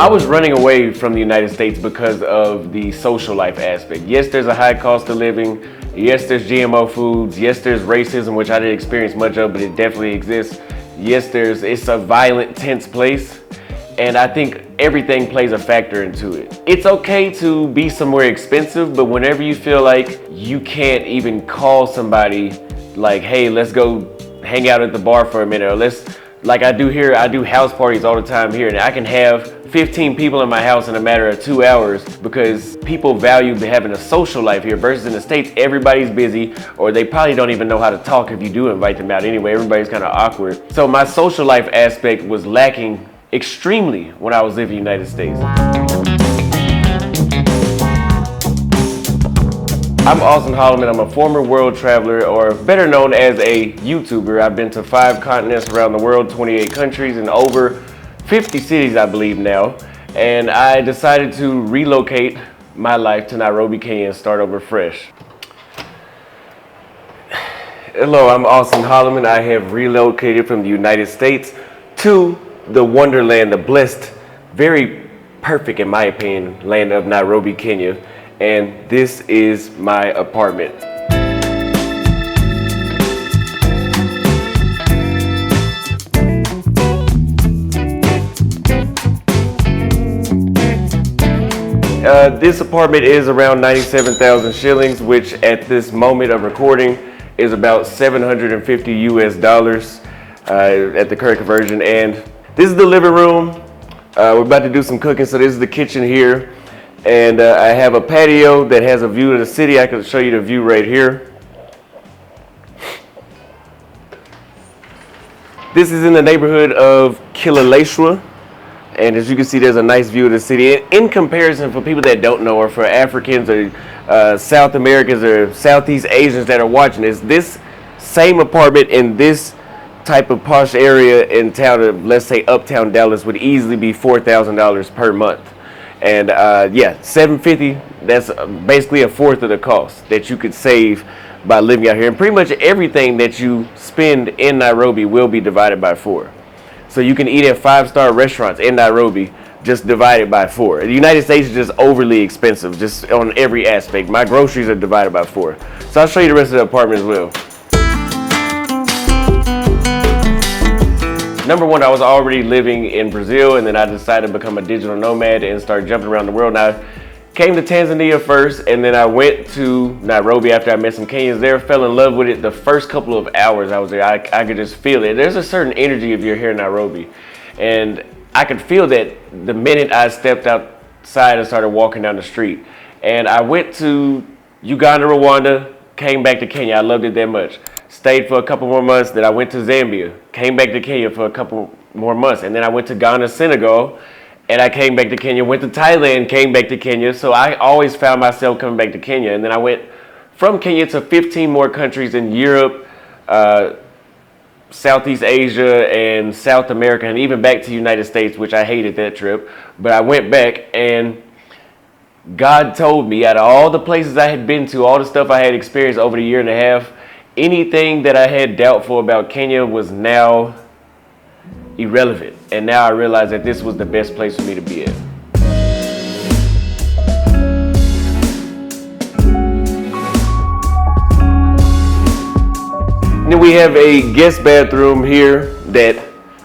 I was running away from the United States because of the social life aspect. Yes, there's a high cost of living. Yes, there's GMO foods. Yes, there's racism, which I didn't experience much of, but it definitely exists. Yes, it's a violent, tense place. And I think everything plays a factor into it. It's okay to be somewhere expensive, but whenever you feel like you can't even call somebody like, hey, let's go hang out at the bar for a minute, or like I do here, I do house parties all the time here, and I can have 15 people in my house in a matter of 2 hours because people value having a social life here versus in the States, everybody's busy, or they probably don't even know how to talk if you do invite them out anyway. Everybody's kind of awkward. So my social life aspect was lacking extremely when I was living in the United States. I'm Austin Holloman. I'm a former world traveler, or better known as a YouTuber. I've been to 5 continents around the world, 28 countries, and over 50 cities, I believe now. And I decided to relocate my life to Nairobi, Kenya, and start over fresh. Hello, I'm Austin Holloman. I have relocated from the United States to the wonderland, the blessed, very perfect, in my opinion, land of Nairobi, Kenya. And this is my apartment. This apartment is around 97,000 shillings, which at this moment of recording is about $750 at the current conversion. And this is the living room. We're about to do some cooking, so this is the kitchen here. And I have a patio that has a view of the city. I can show you the view right here. This is in the neighborhood of Kileleshwa. And as you can see, there's a nice view of the city. In comparison, for people that don't know, or for Africans or South Americans or Southeast Asians that are watching this same apartment in this type of posh area in town of, let's say, uptown Dallas, would easily be $4,000 per month. And yeah, $750, that's basically a fourth of the cost that you could save by living out here. And pretty much everything that you spend in Nairobi will be divided by 4. So you can eat at 5-star restaurants in Nairobi, just divided by 4. The United States is just overly expensive, just on every aspect. My groceries are divided by 4. So I'll show you the rest of the apartment as well. Number one, I was already living in Brazil, and then I decided to become a digital nomad and start jumping around the world. Now, I came to Tanzania first, and then I went to Nairobi after I met some Kenyans there, fell in love with it. The first couple of hours I was there, I could just feel it. There's a certain energy if you're here in Nairobi. And I could feel that the minute I stepped outside and started walking down the street. And I went to Uganda, Rwanda, came back to Kenya. I loved it that much. Stayed for a couple more months, then I went to Zambia, came back to Kenya for a couple more months, and then I went to Ghana, Senegal, and I came back to Kenya, went to Thailand, came back to Kenya. So I always found myself coming back to Kenya. And then I went from Kenya to 15 more countries in Europe, Southeast Asia, and South America, and even back to the United States, which I hated that trip. But I went back, and God told me, out of all the places I had been to, all the stuff I had experienced over the year and a half, anything that I had doubtful about Kenya was now irrelevant. And now I realized that this was the best place for me to be at. And then we have a guest bathroom here that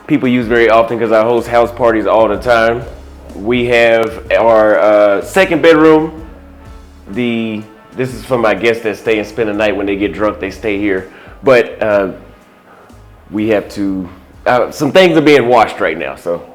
people use very often because I host house parties all the time. We have our second bedroom. This is for my guests that stay and spend the night. When they get drunk, they stay here. But we have to, some things are being washed right now, so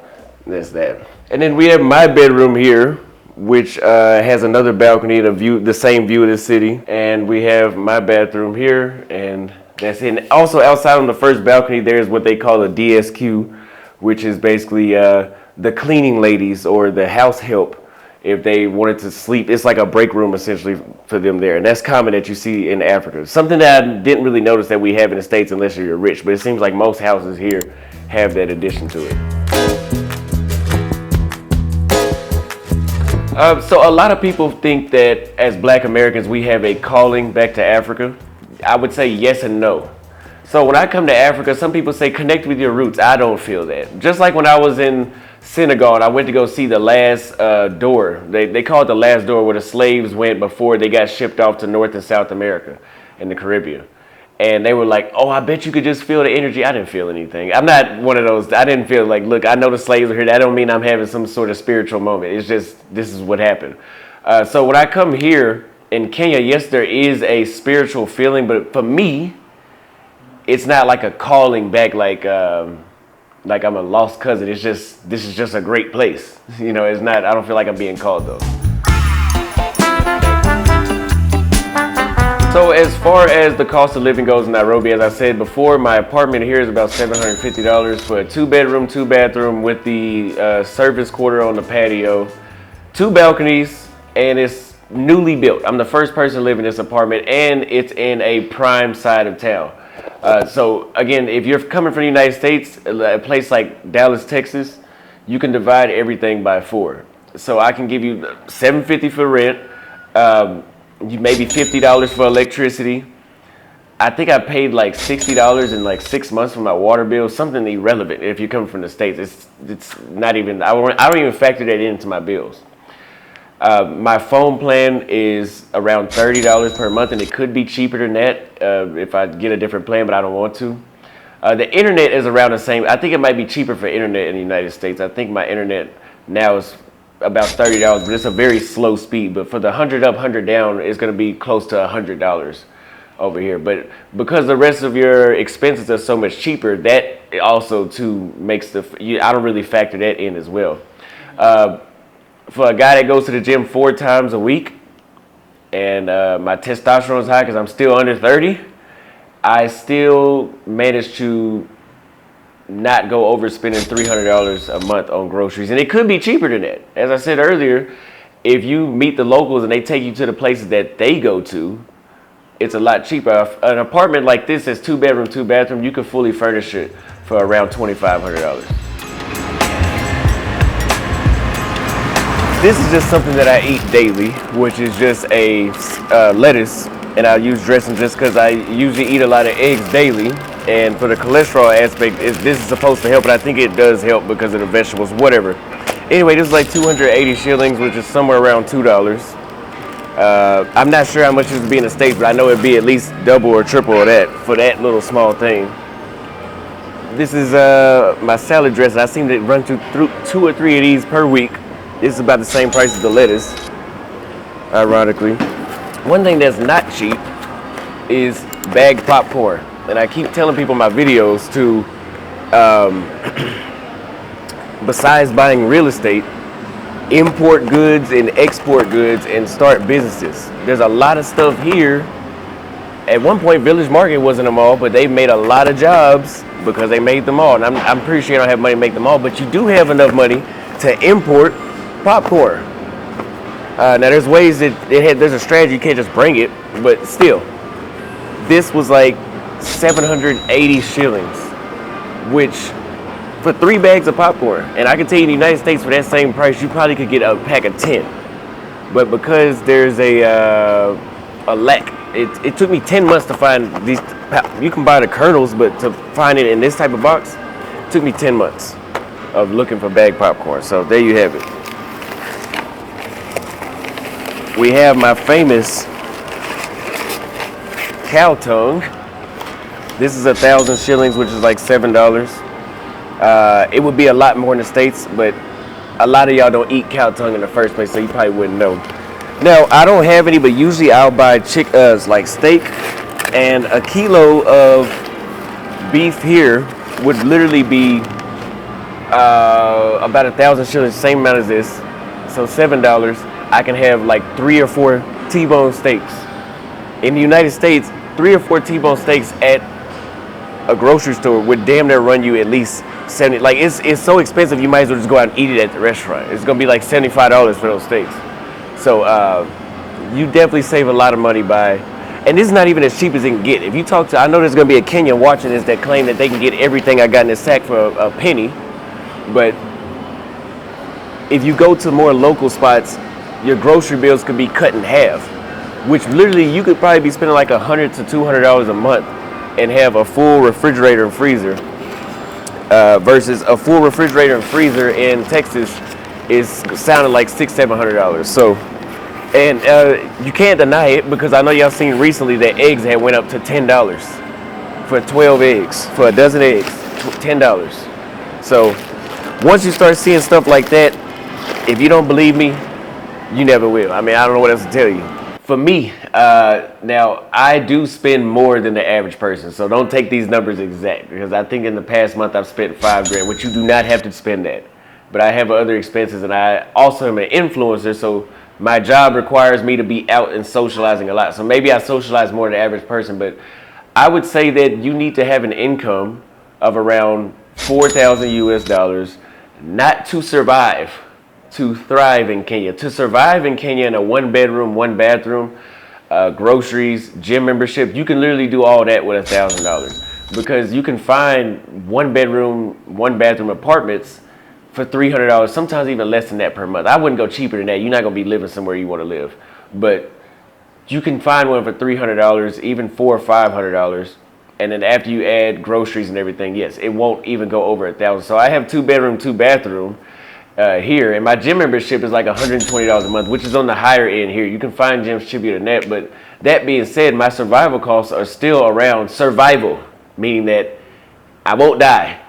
that's that. And then we have my bedroom here, which has another balcony and a view, the same view of the city. And we have my bathroom here, and that's it. And also outside on the first balcony, there's what they call a DSQ, which is basically the cleaning ladies or the house help. If they wanted to sleep, it's like a break room essentially for them there. And that's common that you see in Africa. Something that I didn't really notice that we have in the States unless you're rich, but it seems like most houses here have that addition to it. So a lot of people think that as Black Americans, we have a calling back to Africa. I would say yes and no. So when I come to Africa, some people say connect with your roots. I don't feel that. Just like when I was in Senegal, and I went to go see the last door. They call it the last door, where the slaves went before they got shipped off to North and South America and the Caribbean. And they were like, oh, I bet you could just feel the energy. I didn't feel anything. I'm not one of those. I didn't feel like, look, I know the slaves are here. That don't mean I'm having some sort of spiritual moment. It's just, this is what happened. So when I come here in Kenya, yes, there is a spiritual feeling, but for me, it's not like a calling back, like I'm a lost cousin. It's just, this is just a great place. You know, it's not, I don't feel like I'm being called though. So as far as the cost of living goes in Nairobi, as I said before, my apartment here is about $750 for a 2-bedroom, 2-bathroom with the service quarter on the patio, 2 balconies, and it's newly built. I'm the first person to live in this apartment, and it's in a prime side of town. So again, if you're coming from the United States, a place like Dallas, Texas, you can divide everything by 4. So I can give you $750 for rent, maybe $50 for electricity. I think I paid like $60 in like 6 months for my water bill, something irrelevant. If you're coming from the States, it's not even, I don't even factor that into my bills. My phone plan is around $30 per month, and it could be cheaper than that if I get a different plan, but I don't want to. The internet is around the same. I think it might be cheaper for internet in the United States. I think my internet now is about $30, but it's a very slow speed. But for the 100 up, 100 down, it's going to be close to $100 over here. But because the rest of your expenses are so much cheaper, that also too makes I don't really factor that in as well. For a guy that goes to the gym 4 times a week, and my testosterone is high because I'm still under 30, I still manage to not go over spending $300 a month on groceries. And it could be cheaper than that. As I said earlier, if you meet the locals and they take you to the places that they go to, it's a lot cheaper. An apartment like this that's 2-bedroom, 2-bathroom, you can fully furnish it for around $2,500. This is just something that I eat daily, which is just a lettuce, and I use dressing just because I usually eat a lot of eggs daily. And for the cholesterol aspect, this is supposed to help, and I think it does help because of the vegetables, whatever. Anyway, this is like 280 shillings, which is somewhere around $2. I'm not sure how much this would be in the States, but I know it'd be at least double or triple of that for that little small thing. This is my salad dressing. I seem to run through 2 or 3 of these per week. This is about the same price as the lettuce, ironically. One thing that's not cheap is bagged popcorn. And I keep telling people in my videos to, besides buying real estate, import goods and export goods and start businesses. There's a lot of stuff here. At one point, Village Market wasn't a mall, but they made a lot of jobs because they made them all. And I'm pretty sure you don't have money to make them all, but you do have enough money to import popcorn. Now there's ways that there's a strategy, you can't just bring it, but still, this was like 780 shillings, which for 3 bags of popcorn. And I can tell you in the United States for that same price, you probably could get a pack of 10. But because there's a lack, it took me 10 months to find these. You can buy the kernels, but to find it in this type of box, it took me 10 months of looking for bagged popcorn. So there you have it. We have my famous cow tongue. This is 1,000 shillings, which is like $7. It would be a lot more in the States, but a lot of y'all don't eat cow tongue in the first place, so you probably wouldn't know. Now, I don't have any, but usually I'll buy like steak, and a kilo of beef here would literally be about 1,000 shillings, same amount as this. So $7. I can have like 3 or 4 T-bone steaks. In the United States, 3 or 4 T-bone steaks at a grocery store would damn near run you at least 70. Like it's so expensive, you might as well just go out and eat it at the restaurant. It's gonna be like $75 for those steaks. So you definitely save a lot of money by, and this is not even as cheap as it can get. If you talk to, I know there's gonna be a Kenyan watching this that claim that they can get everything I got in this sack for a penny, but if you go to more local spots, your grocery bills could be cut in half, which literally you could probably be spending like $100 to $200 a month and have a full refrigerator and freezer. versus a full refrigerator and freezer in Texas is sounding like $600-700. So, and you can't deny it, because I know y'all seen recently that eggs had went up to $10 for 12 eggs, for a dozen eggs, $10. So once you start seeing stuff like that, if you don't believe me, you never will. I mean, I don't know what else to tell you. For me, now I do spend more than the average person, so don't take these numbers exact, because I think in the past month I've spent $5,000, which you do not have to spend that. But I have other expenses, and I also am an influencer, so my job requires me to be out and socializing a lot. So maybe I socialize more than the average person, but I would say that you need to have an income of around $4,000 US, not to survive, to thrive in Kenya. To survive in Kenya in a 1-bedroom, 1-bathroom, groceries, gym membership, you can literally do all that with $1,000, because you can find 1-bedroom, 1-bathroom apartments for $300, sometimes even less than that per month. I wouldn't go cheaper than that. You're not gonna be living somewhere you want to live, but you can find one for $300, even $400 or $500. And then after you add groceries and everything, yes, it won't even go over $1,000. So I have 2-bedroom, 2-bathroom here, and my gym membership is like $120 a month, which is on the higher end here. You can find gyms cheaper than that, but that being said, my survival costs are still around survival, meaning that I won't die.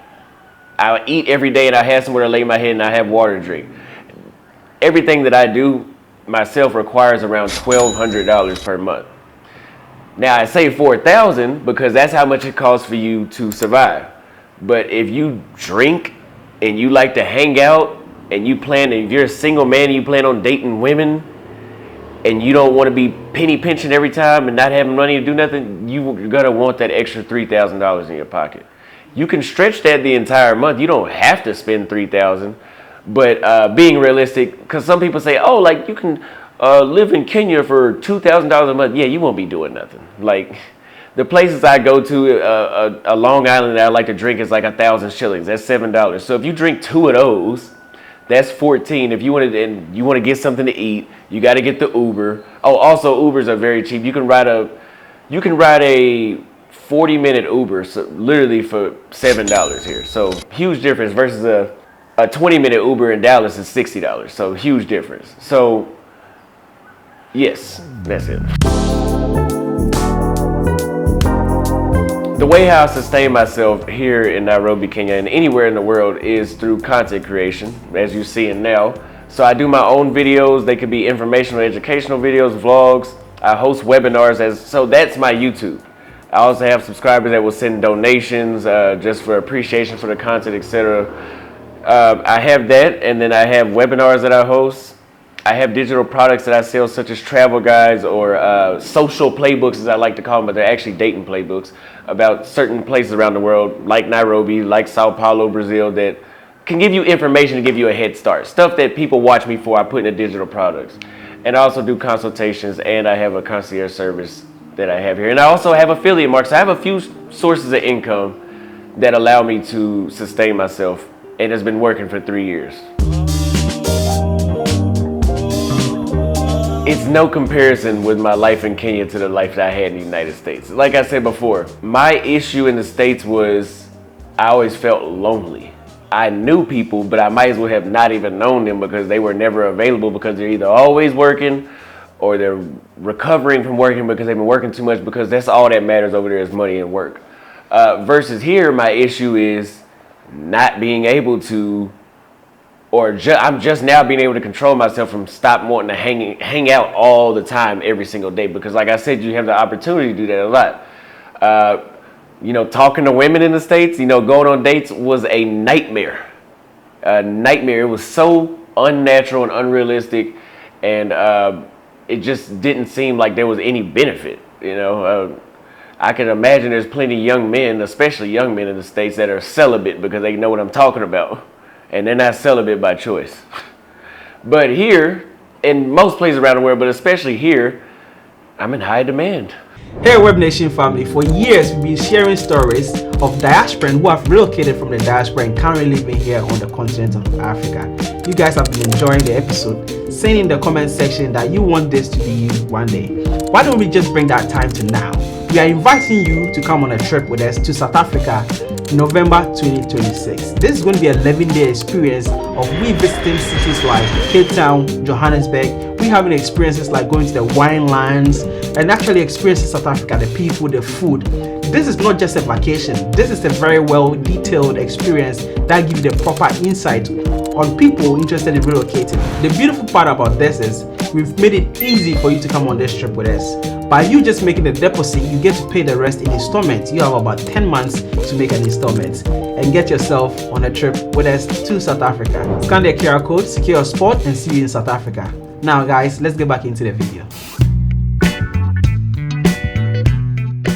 I eat every day, and I have somewhere to lay my head, and I have water to drink. Everything that I do myself requires around $1,200 per month. Now I say $4,000 because that's how much it costs for you to survive. But if you drink and you like to hang out, and you plan, if you're a single man and you plan on dating women, and you don't want to be penny pinching every time and not having money to do nothing, you're gonna want that extra $3,000 in your pocket. You can stretch that the entire month. You don't have to spend $3,000, but being realistic, because some people say, oh, like you can live in Kenya for $2,000 a month. Yeah, you won't be doing nothing. Like the places I go to, a Long Island that I like to drink is like 1,000 shillings. That's $7. So if you drink 2 of those, that's 14. If you want to get something to eat, you got to get the Uber. Oh, also Ubers are very cheap. You can ride a 40-minute Uber, so literally for $7 here. So huge difference versus a 20-minute Uber in Dallas is $60. So huge difference. So yes, that's it. The way how I sustain myself here in Nairobi, Kenya, and anywhere in the world is through content creation, as you're seeing now. So I do my own videos. They could be informational, educational videos, vlogs. I host webinars, so that's my YouTube. I also have subscribers that will send donations just for appreciation for the content, etc. I have that, and then I have webinars that I host. I have digital products that I sell, such as travel guides or social playbooks, as I like to call them, but they're actually dating playbooks about certain places around the world, like Nairobi, like Sao Paulo, Brazil, that can give you information to give you a head start. Stuff that people watch me for, I put into digital products. And I also do consultations, and I have a concierge service that I have here. And I also have affiliate markets. I have a few sources of income that allow me to sustain myself, and it's been working for 3 years. It's no comparison with my life in Kenya to the life that I had in the United States. Like I said before, my issue in the States was I always felt lonely. I knew people, but I might as well have not even known them because they were never available, because they're either always working or they're recovering from working because they've been working too much, because that's all that matters over there is money and work. Versus here, my issue is not being able to, I'm just now being able to control myself from stop wanting to hang out all the time every single day, because like I said, you have the opportunity to do that a lot. Talking to women in the States, going on dates was a nightmare. It was so unnatural and unrealistic, and it just didn't seem like there was any benefit. I can imagine there's plenty of young men, especially young men in the States, that are celibate because they know what I'm talking about. And they're not celibate by choice. But here, in most places around the world, but especially here, I'm in high demand. Hey Web Nation family, for years we've been sharing stories of diasporans who have relocated from the diaspora and currently living here on the continent of Africa. You guys have been enjoying the episode, saying in the comment section that you want this to be you one day. Why don't we just bring that time to now? We are inviting you to come on a trip with us to South Africa November 2026. This is going to be an 11-day experience of we visiting cities like Cape Town, Johannesburg. We having experiences like going to the wine lands and actually experiencing South Africa, the people, the food. This is not just a vacation. This is a very well detailed experience that gives you the proper insight on people interested in relocating. The beautiful part about this is we've made it easy for you to come on this trip with us. By you just making the deposit, you get to pay the rest in installments. You have about 10 months to make an installment and get yourself on a trip with us to South Africa. Scan the QR code, secure a spot, and see you in South Africa. Now guys, let's get back into the video.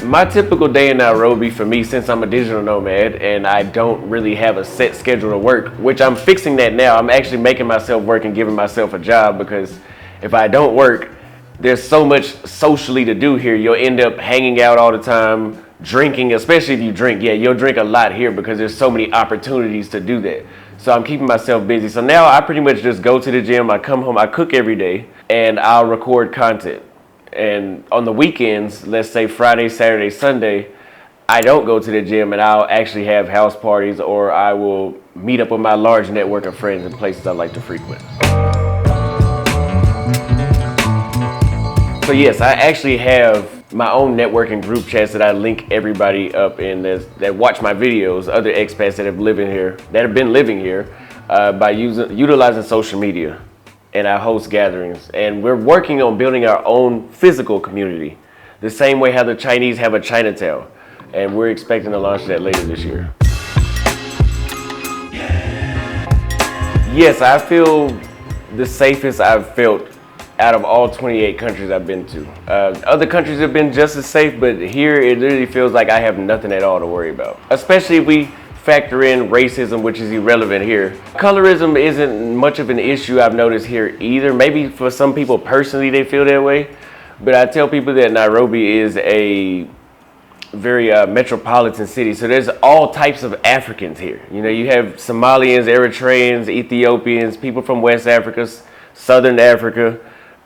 My typical day in Nairobi for me, since I'm a digital nomad and I don't really have a set schedule to work, which I'm fixing that now. I'm actually making myself work and giving myself a job, because if I don't work, there's so much socially to do here. You'll end up hanging out all the time, drinking, especially if you drink. Yeah, you'll drink a lot here because there's so many opportunities to do that. So I'm keeping myself busy. So now I pretty much just go to the gym, I come home, I cook every day, and I'll record content. And on the weekends, let's say Friday, Saturday, Sunday, I don't go to the gym and I'll actually have house parties, or I will meet up with my large network of friends in places I like to frequent. So yes, I actually have my own networking group chats that I link everybody up in that watch my videos, other expats that have been living here, by utilizing social media. And I host gatherings, and we're working on building our own physical community, the same way how the Chinese have a Chinatown, and we're expecting to launch that later this year. Yes, I feel the safest I've felt out of all 28 countries I've been to. Other countries have been just as safe, but here it literally feels like I have nothing at all to worry about, especially if we factor in racism, which is irrelevant here. Colorism isn't much of an issue I've noticed here either. Maybe for some people personally they feel that way, but I tell people that Nairobi is a very metropolitan city, so there's all types of Africans here. You know, you have Somalians, Eritreans, Ethiopians, people from West Africa, Southern Africa,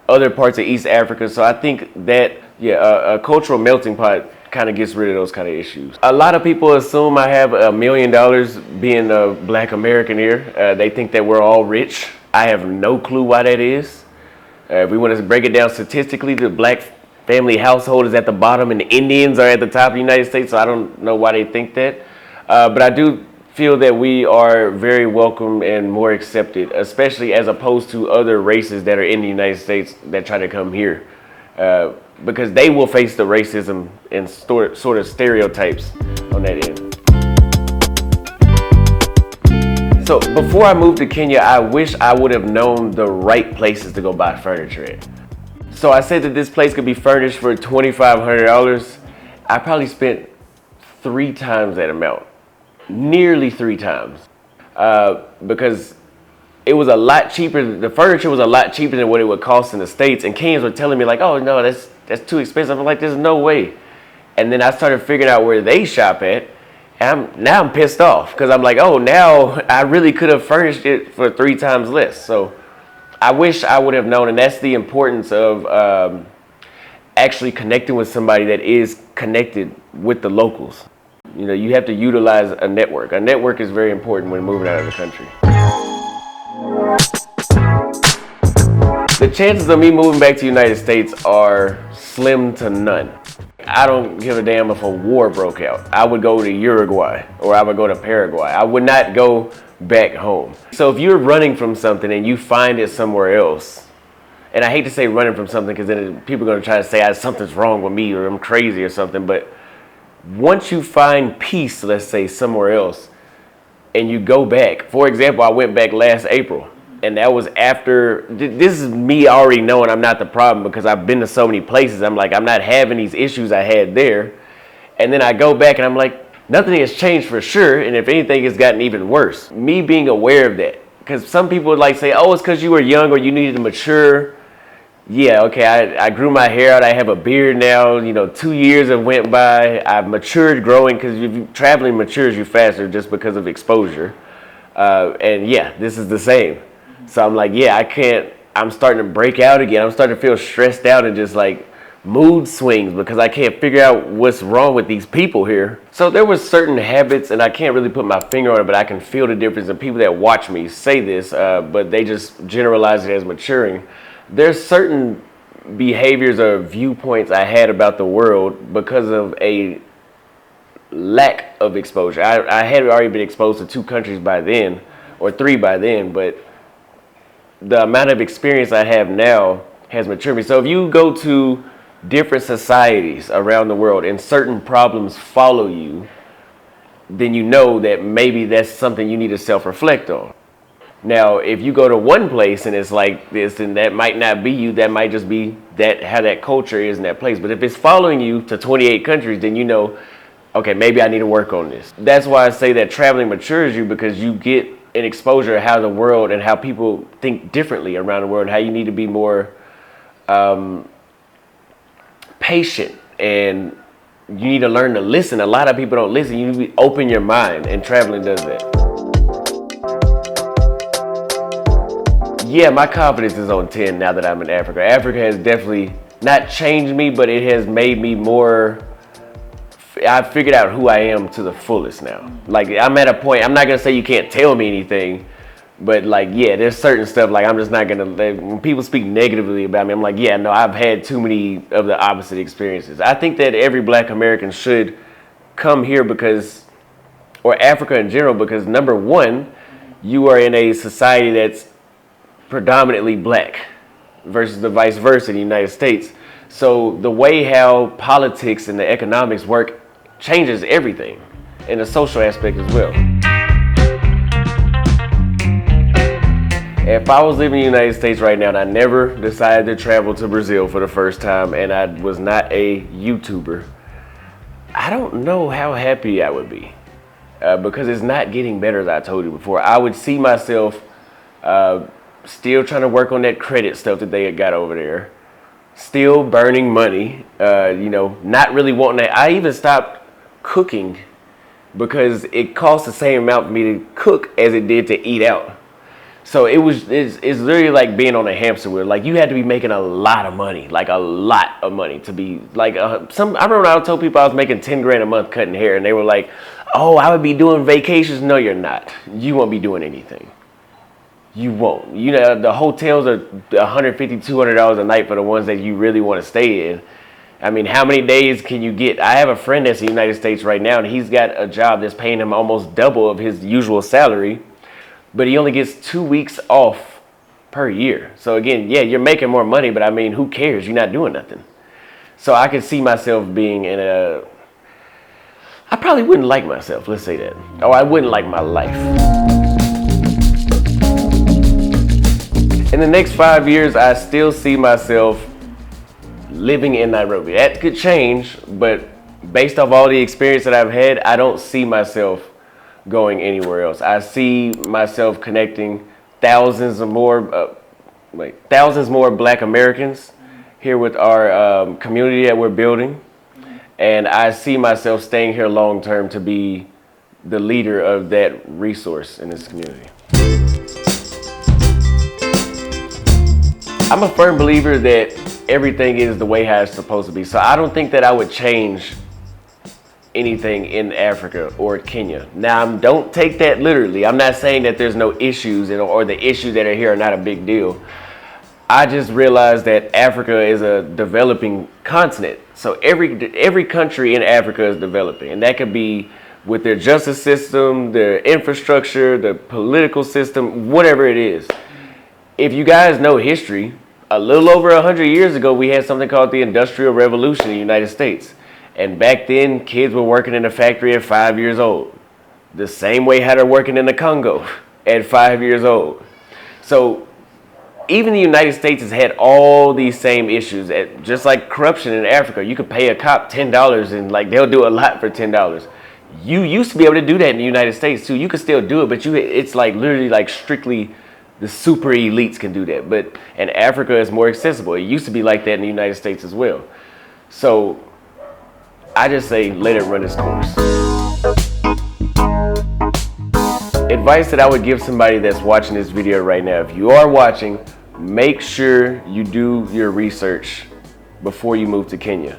other parts of East Africa. So I think that a cultural melting pot kind of gets rid of those kind of issues. A lot of people assume I have $1 million being a Black American here. They think that we're all rich. I have no clue why that is. If we want to break it down statistically, the Black family household is at the bottom and the Indians are at the top of the United States, so I don't know why they think that. But I do feel that we are very welcome and more accepted, especially as opposed to other races that are in the United States that try to come here. Because they will face the racism and sort of stereotypes on that end. So before I moved to Kenya, I wish I would have known the right places to go buy furniture at. So I said that this place could be furnished for $2,500. I probably spent 3 times that amount, nearly 3 times, because it was a lot cheaper. The furniture was a lot cheaper than what it would cost in the States. And Kenyans were telling me like, oh no, that's too expensive. I'm like, there's no way. And then I started figuring out where they shop at. And now I'm pissed off because I'm like, oh, now I really could have furnished it for 3 times less. So I wish I would have known. And that's the importance of actually connecting with somebody that is connected with the locals. You know, you have to utilize a network. A network is very important when moving out of the country. The chances of me moving back to the United States are slim to none. I don't give a damn if a war broke out. I would go to Uruguay or I would go to Paraguay. I would not go back home. So if you're running from something and you find it somewhere else, and I hate to say running from something because then people are going to try to say something's wrong with me or I'm crazy or something, but once you find peace, let's say somewhere else, and you go back. For example, I went back last April. And that was after, this is me already knowing I'm not the problem because I've been to so many places. I'm like, I'm not having these issues I had there. And then I go back and I'm like, nothing has changed for sure. And if anything, it's gotten even worse. Me being aware of that. Because some people would like say, oh, it's because you were young or you needed to mature. Yeah, okay, I grew my hair out. I have a beard now. You know, 2 years have went by. I've matured growing because traveling matures you faster just because of exposure. And yeah, this is the same. So I'm like, yeah, I'm starting to break out again. I'm starting to feel stressed out and just like mood swings because I can't figure out what's wrong with these people here. So there were certain habits, and I can't really put my finger on it, but I can feel the difference. And people that watch me say this, but they just generalize it as maturing. There's certain behaviors or viewpoints I had about the world because of a lack of exposure. I had already been exposed to 2 countries by then, or 3 by then, but the amount of experience I have now has matured me. So if you go to different societies around the world and certain problems follow you, then you know that maybe that's something you need to self-reflect on. Now, if you go to one place and it's like this, and that might not be you, that might just be that how that culture is in that place. But if it's following you to 28 countries, then you know, okay, maybe I need to work on this. That's why I say that traveling matures you, because you get an exposure of how the world and how people think differently around the world, how you need to be more patient, and you need to learn to listen. A lot of people don't listen. You need to open your mind, and traveling does that. Yeah, my confidence is on 10 now that I'm in Africa. Africa has definitely not changed me, but it has made me more, I figured out who I am to the fullest now. Like, I'm at a point, I'm not gonna say you can't tell me anything, but like, yeah, there's certain stuff, like, I'm just not gonna, like, when people speak negatively about me, I'm like, yeah, no, I've had too many of the opposite experiences. I think that every Black American should come here because, or Africa in general, because number one, you are in a society that's predominantly Black versus the vice versa in the United States. So the way how politics and the economics work changes everything, and the social aspect as well. If I was living in the United States right now and I never decided to travel to Brazil for the first time, and I was not a YouTuber, I don't know how happy I would be, because it's not getting better, as I told you before. I would see myself still trying to work on that credit stuff that they had got over there, still burning money, not really wanting to. I even stopped cooking because it cost the same amount for me to cook as it did to eat out. So it's literally like being on a hamster wheel. Like, you had to be making a lot of money, like a lot of money to be like I remember I told people I was making 10 grand a month cutting hair, and they were like, oh, I would be doing vacations. No, you're not. You won't be doing anything. You won't. You know, the hotels are $150, $200 a night for the ones that you really want to stay in. I mean, how many days can you get? I have a friend that's in the United States right now, and he's got a job that's paying him almost double of his usual salary, but he only gets 2 weeks off per year. So again, yeah, you're making more money, but I mean, who cares? You're not doing nothing. So I could see myself being in I probably wouldn't like myself, let's say that. Or I wouldn't like my life. In the next 5 years, I still see myself living in Nairobi. That could change, but based off all the experience that I've had, I don't see myself going anywhere else. I see myself connecting thousands more Black Americans here with our community that we're building. And I see myself staying here long term to be the leader of that resource in this community. I'm a firm believer that everything is the way how it's supposed to be. So I don't think that I would change anything in Africa or Kenya. Now, don't take that literally. I'm not saying that there's no issues or the issues that are here are not a big deal. I just realized that Africa is a developing continent. So every country in Africa is developing, and that could be with their justice system, their infrastructure, the political system, whatever it is. If you guys know history, a little over 100 years ago, we had something called the Industrial Revolution in the United States. And back then, kids were working in a factory at 5 years old. The same way how they're working in the Congo at 5 years old. So even the United States has had all these same issues, just like corruption in Africa. You could pay a cop $10 and like they'll do a lot for $10. You used to be able to do that in the United States too. You could still do it, but it's like literally like strictly the super elites can do that. But in Africa, it's more accessible. It used to be like that in the United States as well. So I just say let it run its course. Advice that I would give somebody that's watching this video right now, if you are watching, make sure you do your research before you move to Kenya.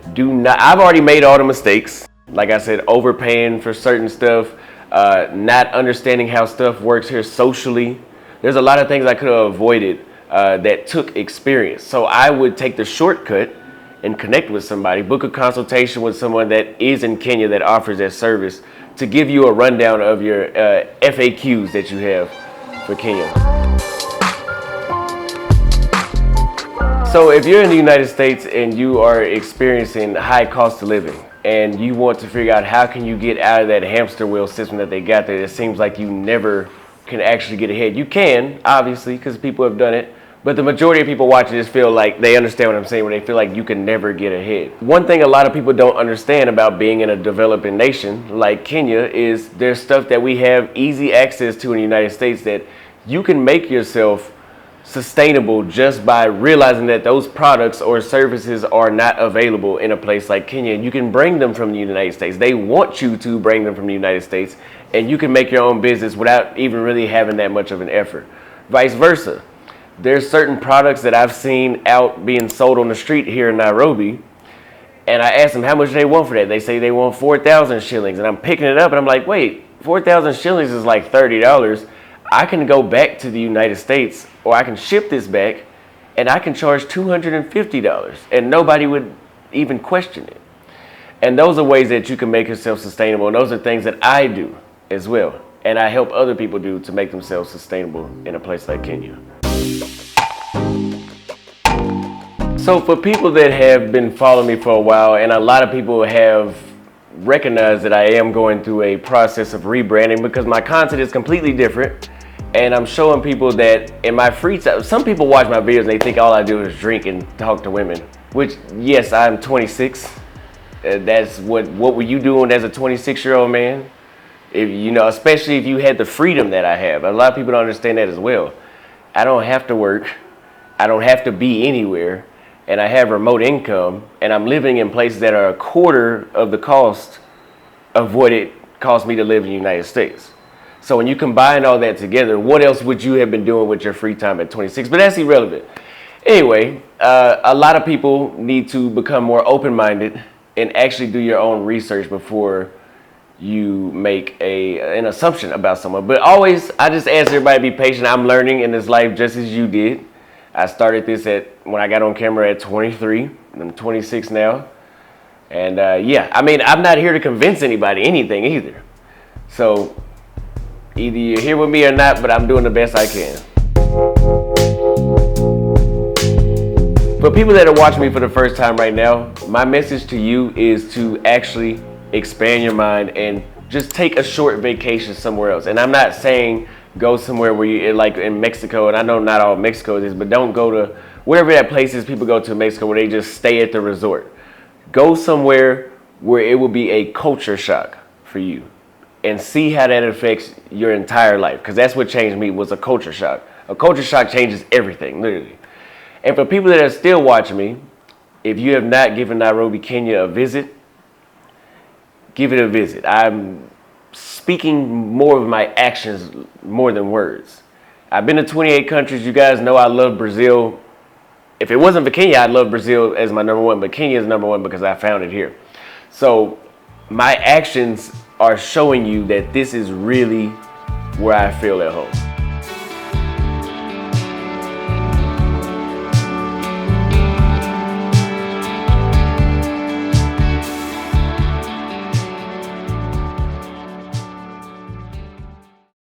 I've already made all the mistakes. Like I said, overpaying for certain stuff, not understanding how stuff works here socially. There's a lot of things I could have avoided that took experience. So I would take the shortcut and connect with somebody, book a consultation with someone that is in Kenya that offers that service to give you a rundown of your FAQs that you have for Kenya. So if you're in the United States and you are experiencing high cost of living and you want to figure out how can you get out of that hamster wheel system that they got there, it seems like you never can actually get ahead. You can, obviously, because people have done it. But the majority of people watching this feel like they understand what I'm saying, when they feel like you can never get ahead. One thing a lot of people don't understand about being in a developing nation like Kenya is there's stuff that we have easy access to in the United States that you can make yourself sustainable just by realizing that those products or services are not available in a place like Kenya. You can bring them from the United States. They want you to bring them from the United States, and you can make your own business without even really having that much of an effort. Vice versa. There's certain products that I've seen out being sold on the street here in Nairobi, and I asked them how much they want for that. They say they want 4,000 shillings, and I'm picking it up and I'm like, wait, 4,000 shillings is like $30. I can go back to the United States, or I can ship this back and I can charge $250 and nobody would even question it. And those are ways that you can make yourself sustainable, and those are things that I do as well, and I help other people do to make themselves sustainable in a place like Kenya. So for people that have been following me for a while, and a lot of people have recognized that I am going through a process of rebranding because my content is completely different, and I'm showing people that in my free time, some people watch my videos and they think all I do is drink and talk to women, which, yes, I'm 26. That's what were you doing as a 26-year-old man? If you know, especially if you had the freedom that I have. A lot of people don't understand that as well. I don't have to work. I don't have to be anywhere. And I have remote income, and I'm living in places that are a quarter of the cost of what it cost me to live in the United States. So when you combine all that together, what else would you have been doing with your free time at 26? But that's irrelevant. Anyway, a lot of people need to become more open-minded and actually do your own research before you make an assumption about someone. But always, I just ask everybody to be patient. I'm learning in this life just as you did. I started this when I got on camera at 23. I'm 26 now. And yeah, I mean, I'm not here to convince anybody anything either. So either you're here with me or not, but I'm doing the best I can. For people that are watching me for the first time right now, my message to you is to actually expand your mind and just take a short vacation somewhere else. And I'm not saying go somewhere where you, like in Mexico, and I know not all Mexico is, but don't go to wherever that place is people go to in Mexico where they just stay at the resort. Go somewhere where it will be a culture shock for you and see how that affects your entire life, because that's what changed me, was a culture shock. A culture shock changes everything, literally. And for people that are still watching me, if you have not given Nairobi, Kenya a visit, give it a visit. I'm speaking more of my actions more than words. I've been to 28 countries. You guys know I love Brazil. If it wasn't for Kenya, I'd love Brazil as my number one, but Kenya is number one because I found it here. So my actions are showing you that this is really where I feel at home.